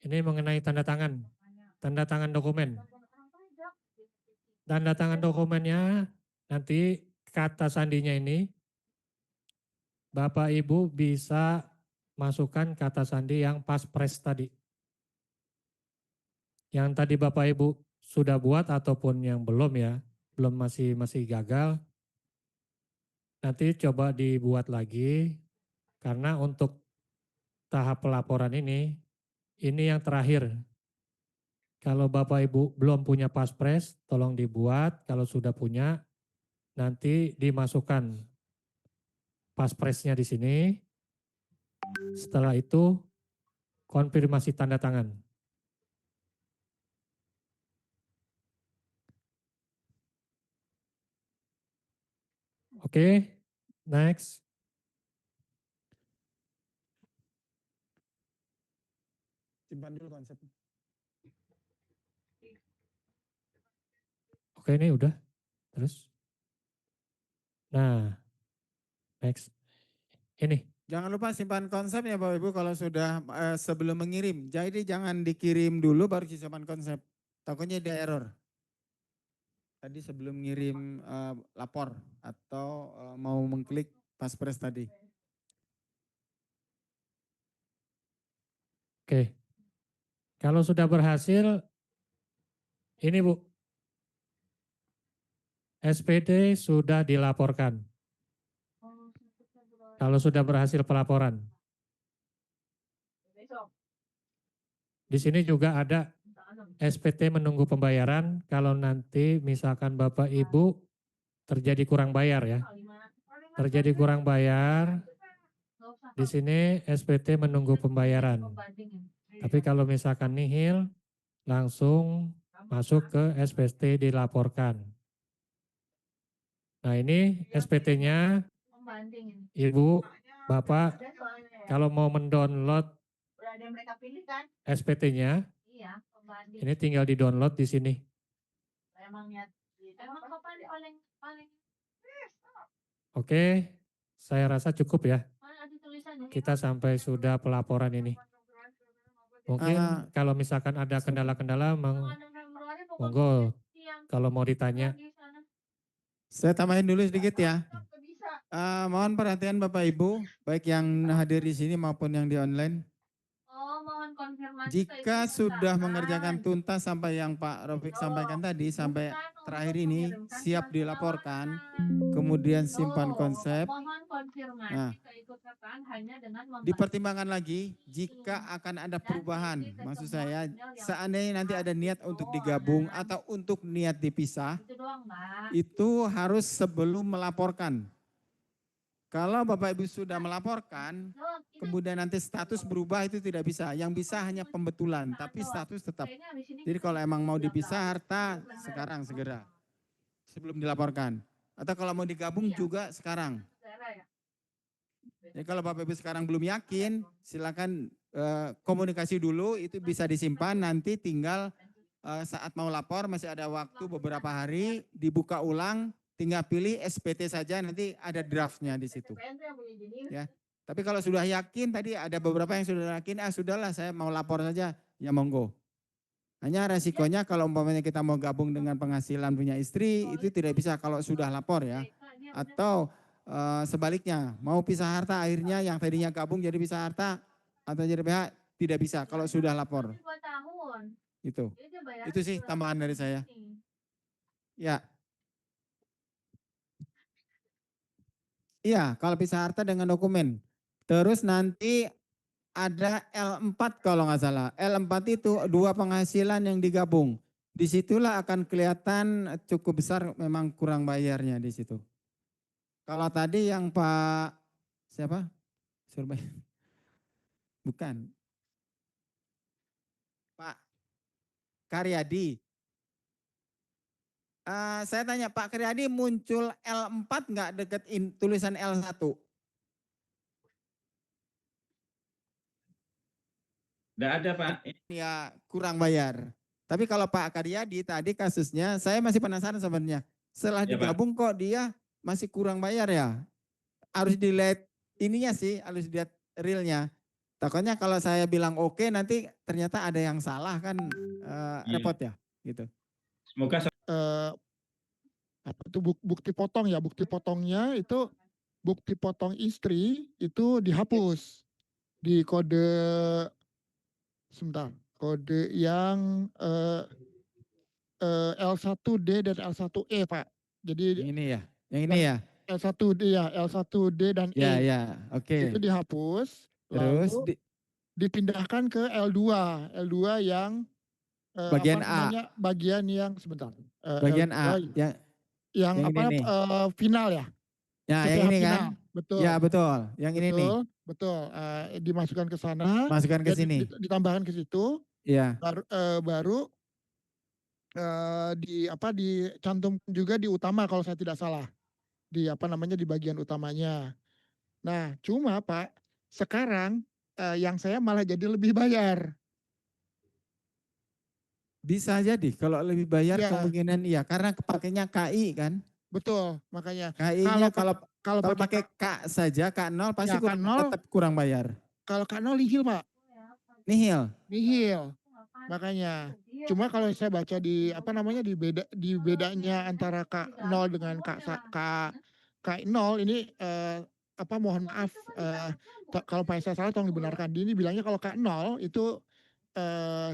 Ini mengenai tanda tangan dokumen. Tanda tangan dokumennya nanti kata sandinya ini Bapak Ibu bisa masukkan kata sandi yang paspres tadi. Yang tadi Bapak Ibu sudah buat ataupun yang belum ya, belum masih gagal. Nanti coba dibuat lagi karena untuk tahap pelaporan ini yang terakhir. Kalau Bapak Ibu belum punya paspres, tolong dibuat. Kalau sudah punya, nanti dimasukkan paspresnya di sini. Setelah itu, konfirmasi tanda tangan. Oke, next. Simpan dulu konsepnya. Oke, ini udah. Terus. Nah, next. Ini. Jangan lupa simpan konsep ya Bapak Ibu kalau sudah sebelum mengirim. Jadi jangan dikirim dulu baru simpan konsep. Takutnya ada error. Tadi sebelum ngirim lapor atau mau mengklik paspres tadi. Oke. Kalau sudah berhasil, ini Bu. SPD sudah dilaporkan. Kalau sudah berhasil pelaporan. Di sini juga ada SPT menunggu pembayaran. Kalau nanti misalkan Bapak Ibu terjadi kurang bayar ya. Terjadi kurang bayar. Di sini SPT menunggu pembayaran. Tapi kalau misalkan nihil, langsung masuk ke SPT dilaporkan. Nah ini SPT-nya, Ibu, Bapak, kalau mau mendownload ada yang mereka pilih kan? SPT-nya Iya, pembanding. ini tinggal di-download di sini. Emang niat, emang paling paling. Oke, saya rasa cukup ya. Mana ada tulisannya? Kita sampai sudah pelaporan ini. Mungkin kalau misalkan ada kendala-kendala, monggo kalau mau ditanya. Saya tambahin dulu sedikit ya. Mohon perhatian Bapak Ibu, baik yang hadir di sini maupun yang di online. Oh, mohon konfirmasi. Jika sudah mengerjakan tuntas sampai yang Pak Rofik sampaikan tadi, sampai terakhir ini siap dilaporkan, kemudian simpan konsep. Mohon konfirmasi Nah, keikutsertaan hanya dengan dipertimbangkan lagi jika akan ada perubahan. Maksud saya, seandainya nanti ada niat untuk digabung atau untuk niat dipisah, itu doang, Mbak. itu harus sebelum melaporkan. Kalau Bapak Ibu sudah melaporkan, kemudian nanti status berubah itu tidak bisa. Yang bisa hanya pembetulan, tapi status tetap. Jadi kalau emang mau dipisah harta sekarang segera. Sebelum dilaporkan. Atau kalau mau digabung juga sekarang. Jadi kalau Bapak Ibu sekarang belum yakin, silakan komunikasi dulu, itu bisa disimpan, nanti tinggal saat mau lapor masih ada waktu beberapa hari, dibuka ulang, tinggal pilih SPT saja, nanti ada draftnya di situ. Ya. Tapi kalau sudah yakin, tadi ada beberapa yang sudah yakin, sudahlah saya mau lapor saja, ya monggo. Hanya resikonya kalau umpamanya kita mau gabung dengan penghasilan punya istri, itu tidak bisa kalau sudah lapor ya. Atau sebaliknya, mau pisah harta akhirnya yang tadinya gabung jadi pisah harta, atau jadi PH, tidak bisa kalau sudah lapor. Itu sih tambahan dari saya. Ya. Iya, kalau pisah harta dengan dokumen. Terus nanti ada L4 kalau nggak salah. L4 itu 2 penghasilan yang digabung. Disitulah akan kelihatan cukup besar memang kurang bayarnya di situ. Kalau tadi yang Pak siapa? Survei. Bukan. Pak Karyadi. Saya tanya Pak Karyadi, muncul L4 nggak dekat tulisan L1? Tidak ada Pak. Ya kurang bayar. Tapi kalau Pak Karyadi tadi kasusnya, saya masih penasaran sebenarnya. Setelah Ya, digabung kok dia masih kurang bayar ya? Harus dilihat ininya sih, harus dilihat realnya. Takutnya kalau saya bilang oke, nanti ternyata ada yang salah kan repot ya gitu. Semoga apa itu bukti potong ya, bukti potongnya itu bukti potong istri itu dihapus di kode sebentar, kode yang L1D dan L1E Pak. Jadi yang ini ya, yang ini ya. L1D ya, L1D dan E. Ya, oke. Itu dihapus, terus lalu dipindahkan ke L2 yang bagian apa namanya, bagian yang sebentar. Bagian L2, A yang apa final ya. Ya, CPH yang ini final. kan? Betul. Ya, betul. Yang ini nih. Betul. Dimasukkan ke sana. Masukkan ke sini. Ditambahkan ke situ. Iya. Baru dicantumkan juga di utama kalau saya tidak salah. Di di bagian utamanya. Nah, cuma Pak, sekarang yang saya malah jadi lebih bayar. Bisa jadi kalau lebih bayar kemungkinan iya, karena kepakainya KI kan. Betul, makanya. KI-nya kalau pakai K saja, K0 pasti ya, tetap kurang bayar. Kalau K0 nihil Pak. Nihil. Makanya. Cuma kalau saya baca di di bedanya antara K0 dengan K0 ini mohon maaf kalau Pak saya salah tolong dibenarkan. Ini bilangnya kalau K0 itu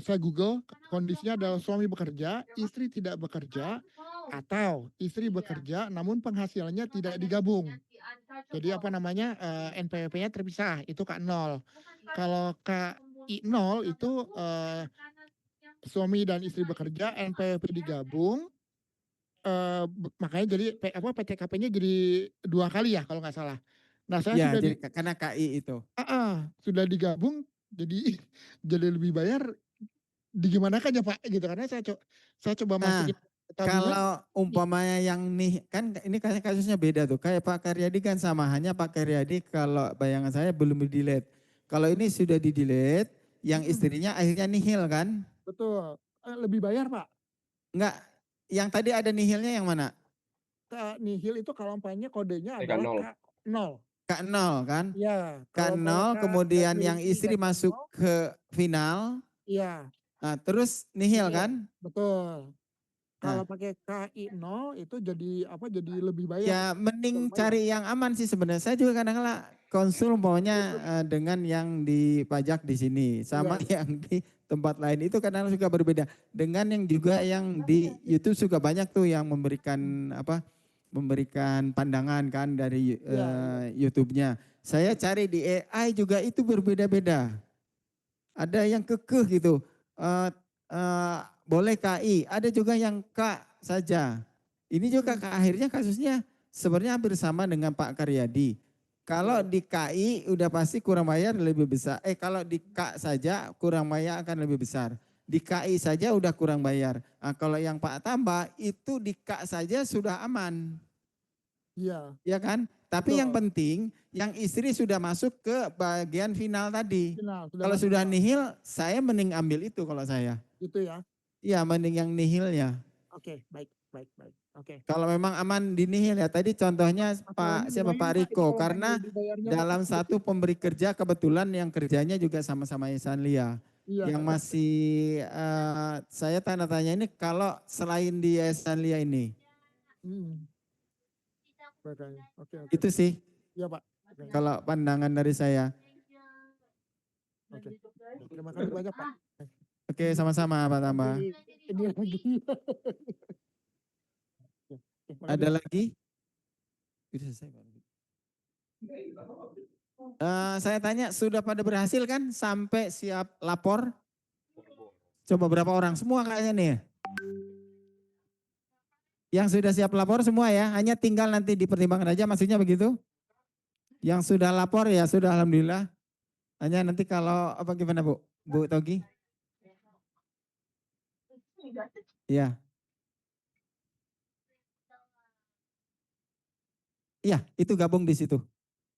saya Google kondisinya adalah suami bekerja, istri tidak bekerja, atau istri bekerja namun penghasilannya tidak digabung. Jadi NPWP-nya terpisah, itu K0. Kalau KI0 itu suami dan istri bekerja, NPWP digabung, makanya jadi PTKP-nya jadi 2 kali ya kalau nggak salah. Nah saya sudah jadi karena KI itu. Sudah digabung, jadi lebih bayar. Digimanakan ya Pak gitu, karena saya coba masukin kalau umpamanya yang nih kan ini kasusnya beda tuh, kayak Pak Karyadi kan sama, hanya Pak Karyadi kalau bayangan saya belum di delete. Kalau ini sudah di delete, yang istrinya akhirnya nihil kan? Betul. Lebih bayar, Pak. Enggak, yang tadi ada nihilnya yang mana? Nihil itu kalau umpamanya kodenya K0. adalah K0. K0 kan? Iya, kalau K0 kemudian yang istri masuk K0, ke final. iya, Nah, terus nihil nihil. kan? Betul. Nah. Kalau pakai KI0 itu jadi apa? Jadi lebih bayar. Ya mending cari yang aman sih sebenarnya. Saya juga kadang-kadang konsul maunya dengan yang dipajak di sini sama yang di tempat lain itu kadang suka berbeda. Dengan yang juga yang di YouTube suka banyak tuh yang memberikan apa? Memberikan pandangan kan dari YouTube-nya. Saya cari di AI juga itu berbeda-beda. Ada yang kekeh gitu. Boleh KI, ada juga yang K saja. Ini juga akhirnya kasusnya sebenarnya hampir sama dengan Pak Karyadi. Kalau di KI udah pasti kurang bayar lebih besar. Kalau di K saja kurang bayar akan lebih besar. Di KI saja udah kurang bayar. Nah, kalau yang Pak tambah itu di K saja sudah aman. Iya. Ya kan? Tapi yang penting yang istri sudah masuk ke bagian final tadi. Kalau sudah nihil, saya mending ambil itu kalau saya. Gitu ya. Iya, mending yang nihilnya. Oke, baik. Oke. Kalau memang aman dinihil ya, tadi contohnya Pak Riko, karena dalam satu pemberi kerja kebetulan yang kerjanya juga sama-sama Yayasan Lia. Yang masih saya tanya ini kalau selain di Yayasan Lia ini. Oke. Itu sih. Iya, Pak. Kalau pandangan dari saya. Oke. Terima kasih banyak, Pak. Oke, sama-sama Pak Tamba. Ini lagi. Ada lagi? Sudah selesai, Pak. Saya tanya, sudah pada berhasil kan sampai siap lapor? Coba berapa orang? Semua kayaknya nih. Yang sudah siap lapor semua ya, hanya tinggal nanti dipertimbangkan aja, maksudnya begitu? Yang sudah lapor ya sudah alhamdulillah. Hanya nanti kalau apa gimana Bu? Bu Togi? Iya. Iya, itu gabung di situ.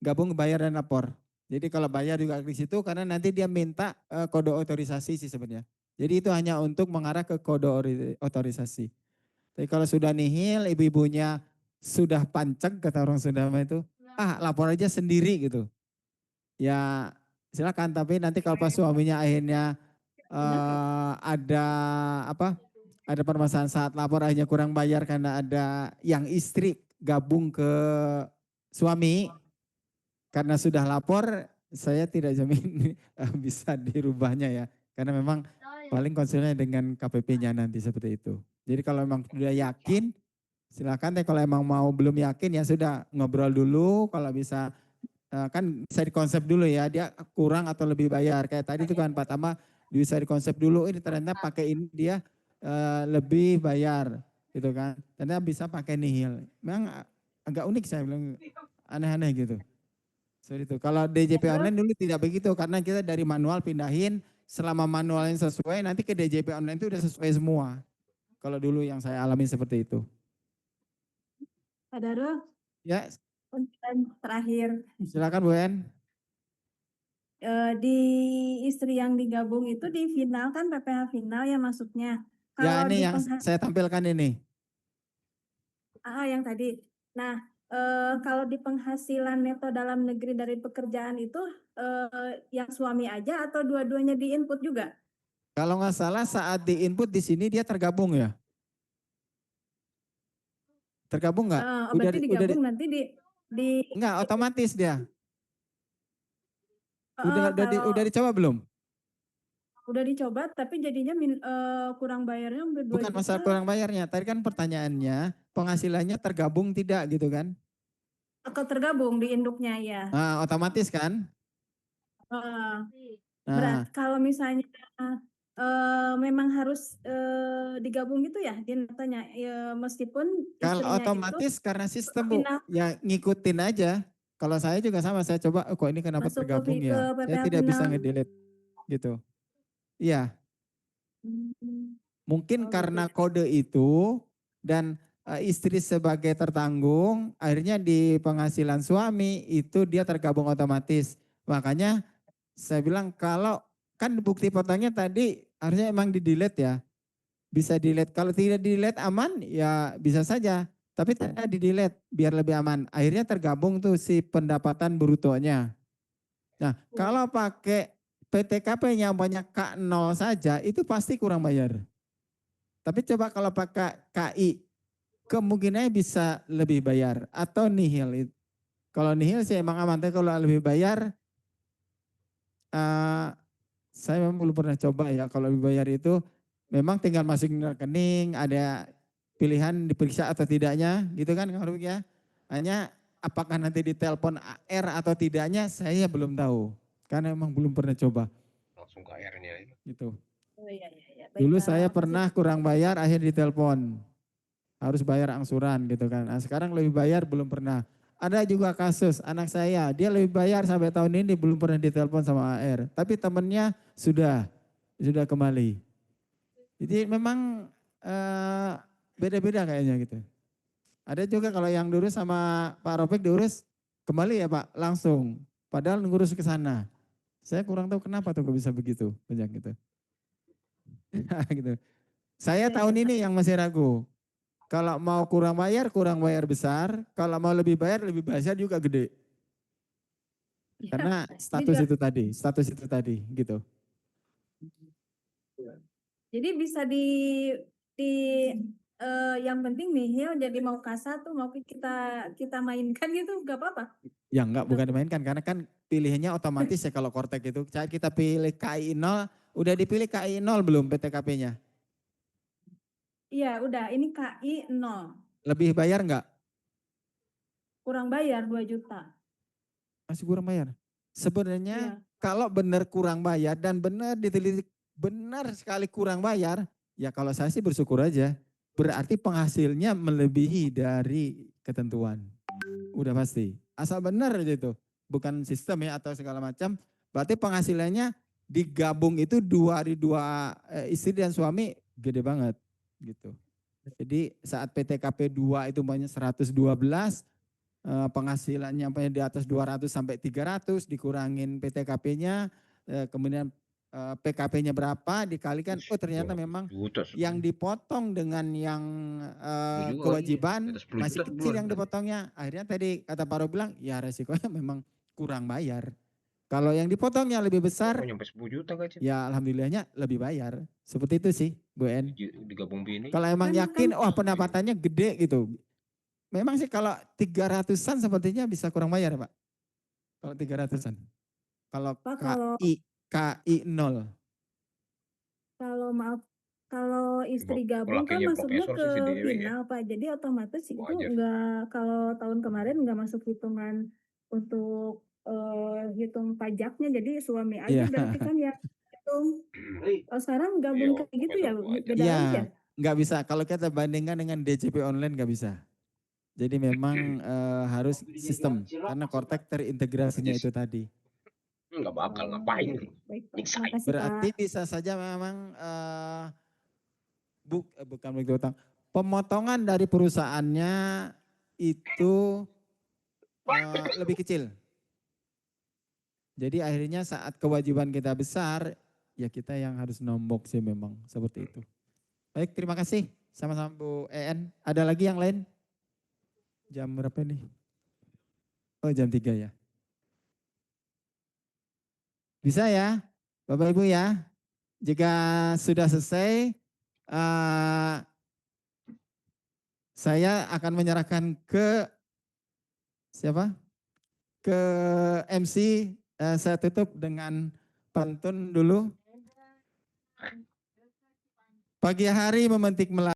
Gabung bayar dan lapor. Jadi kalau bayar juga di situ karena nanti dia minta kode otorisasi sih sebenarnya. Jadi itu hanya untuk mengarah ke kode otorisasi. Tapi kalau sudah nihil, ibu-ibunya sudah pancek kata orang Sunda itu, lapor aja sendiri gitu. Ya silakan, tapi nanti kalau pas suaminya akhirnya ada permasalahan saat lapor akhirnya kurang bayar karena ada yang istri gabung ke suami karena sudah lapor, saya tidak jamin bisa dirubahnya ya, karena memang paling konsulnya dengan KPP-nya nanti seperti itu. Jadi kalau memang sudah yakin silakan, kalau emang mau belum yakin ya sudah ngobrol dulu, kalau bisa kan bisa dikonsep dulu ya, dia kurang atau lebih bayar. Kayak tadi itu kan Pak Tama bisa dikonsep dulu, ini ternyata pakai ini dia lebih bayar gitu kan. Ternyata bisa pakai nihil. Memang agak unik saya bilang, aneh-aneh gitu. Seperti itu. Kalau DJP online dulu tidak begitu karena kita dari manual pindahin, selama manualnya sesuai nanti ke DJP online itu udah sesuai semua. Kalau dulu yang saya alami seperti itu. Pak Darul. Ya. Terakhir. Silakan Bu En. Di istri yang digabung itu di final kan PPh final ya masuknya. Ya Kalau ini yang saya tampilkan ini. Yang tadi. Nah, kalau di penghasilan neto dalam negeri dari pekerjaan itu yang suami aja atau dua-duanya di input juga? Kalau nggak salah saat di input di sini dia tergabung ya? Tergabung nggak? Berarti digabung nanti di Enggak, otomatis dia. Udah dicoba belum? Udah dicoba tapi jadinya kurang bayarnya hampir 2 Bukan juta. masalah kurang bayarnya, tadi kan pertanyaannya penghasilannya tergabung tidak gitu kan? Tergabung di induknya ya. Nah, otomatis kan? Berat kalau misalnya memang harus digabung gitu ya di notanya ya, meskipun kalau otomatis itu, karena sistem Bu ya ngikutin aja. Kalau saya juga sama, saya coba kok ini kenapa tergabung ya? Saya tidak bisa ngedelete gitu. Iya. Mungkin karena kode itu dan istri sebagai tertanggung, akhirnya di penghasilan suami itu dia tergabung otomatis. Makanya saya bilang kalau kan bukti potongnya tadi harusnya emang di delete ya. Bisa delete. Kalau tidak delete aman ya bisa saja. Tapi tidak di delete biar lebih aman. Akhirnya tergabung tuh si pendapatan brutonya. Nah kalau pakai PTKP yang banyak K0 saja itu pasti kurang bayar. Tapi coba kalau pakai KI kemungkinannya bisa lebih bayar atau nihil. Kalau nihil sih emang aman. Tapi kalau lebih bayar saya memang belum pernah coba ya. Kalau lebih bayar itu memang tinggal masukin rekening, ada pilihan diperiksa atau tidaknya, gitu kan Kang Rubik ya. Hanya apakah nanti ditelepon AR atau tidaknya saya belum tahu. Karena memang belum pernah coba. Langsung ke AR-nya. Gitu. Oh iya, iya. Dulu Baiklah, saya makasih. pernah kurang bayar akhirnya ditelepon. Harus bayar angsuran gitu kan. Nah, sekarang lebih bayar belum pernah. Ada juga kasus anak saya, dia lebih bayar sampai tahun ini belum pernah ditelepon sama AR. Tapi temennya sudah kembali. Jadi memang beda-beda kayaknya gitu. Ada juga kalau yang diurus sama Pak Ropek diurus kembali ya Pak langsung. Padahal ngurus ke sana. Saya kurang tahu kenapa tuh kok bisa begitu banyak gitu. Gitu. Saya tahun ini yang masih ragu. Kalau mau kurang bayar besar. Kalau mau lebih bayar besar juga gede. Karena status itu tadi gitu. Jadi bisa yang penting nihil jadi mau kasar tuh mau kita mainkan gitu gak apa-apa. Ya enggak, bukan dimainkan karena kan pilihannya otomatis ya kalau Kortek itu. Saat kita pilih KI 0, udah dipilih KI 0 belum PTKP-nya? Iya udah, ini KI 0. Lebih bayar enggak? Kurang bayar 2 juta. Masih kurang bayar. Sebenarnya Iya. kalau benar kurang bayar dan benar diteliti benar sekali kurang bayar, ya kalau saya sih bersyukur aja. Berarti penghasilnya melebihi dari ketentuan. Udah pasti. Asal benar aja itu. Bukan sistem ya atau segala macam. Berarti penghasilannya digabung itu dua istri dan suami gede banget gitu. Jadi saat PTKP 2 itu banyak 112, penghasilannya di atas 200 sampai 300 dikurangin PTKP-nya, kemudian PKP-nya berapa dikalikan, oh ternyata memang yang dipotong dengan yang kewajiban masih kecil yang dipotongnya. Akhirnya tadi kata Pak Ro bilang ya resikonya memang kurang bayar. Kalau yang dipotongnya lebih besar, nyampe 10 juta gaji. Ya alhamdulillahnya lebih bayar. Seperti itu sih Bu En. Digabung bini. Kalau emang yakin, oh pendapatannya gede gitu. Memang sih kalau 300-an sepertinya bisa kurang bayar Pak. Kalau 300-an. Kalau KI 0. Kalau maaf, kalau istri gabung kan masuknya ke final Pak. Jadi otomatis itu enggak, kalau tahun kemarin enggak masuk hitungan untuk hitung pajaknya. Jadi suami aja berarti kan ya hitung. Kalau sekarang gabung kayak gitu ya beda lagi ya? Enggak bisa. Kalau kita bandingkan dengan DJP online enggak bisa. Jadi memang harus sistem karena Kortek terintegrasinya itu tadi. Enggak bakal ngapain. Berarti bisa saja memang bukan begitu utang. Pemotongan dari perusahaannya itu lebih kecil. Jadi akhirnya saat kewajiban kita besar, ya kita yang harus nombok sih memang seperti itu. Baik, terima kasih. Sama-sama Bu EN. Ada lagi yang lain? Jam berapa nih? Oh jam 3 ya. Bisa ya Bapak Ibu ya. Jika sudah selesai, saya akan menyerahkan ke siapa? Ke MC, saya tutup dengan pantun dulu. Pagi hari memetik melati.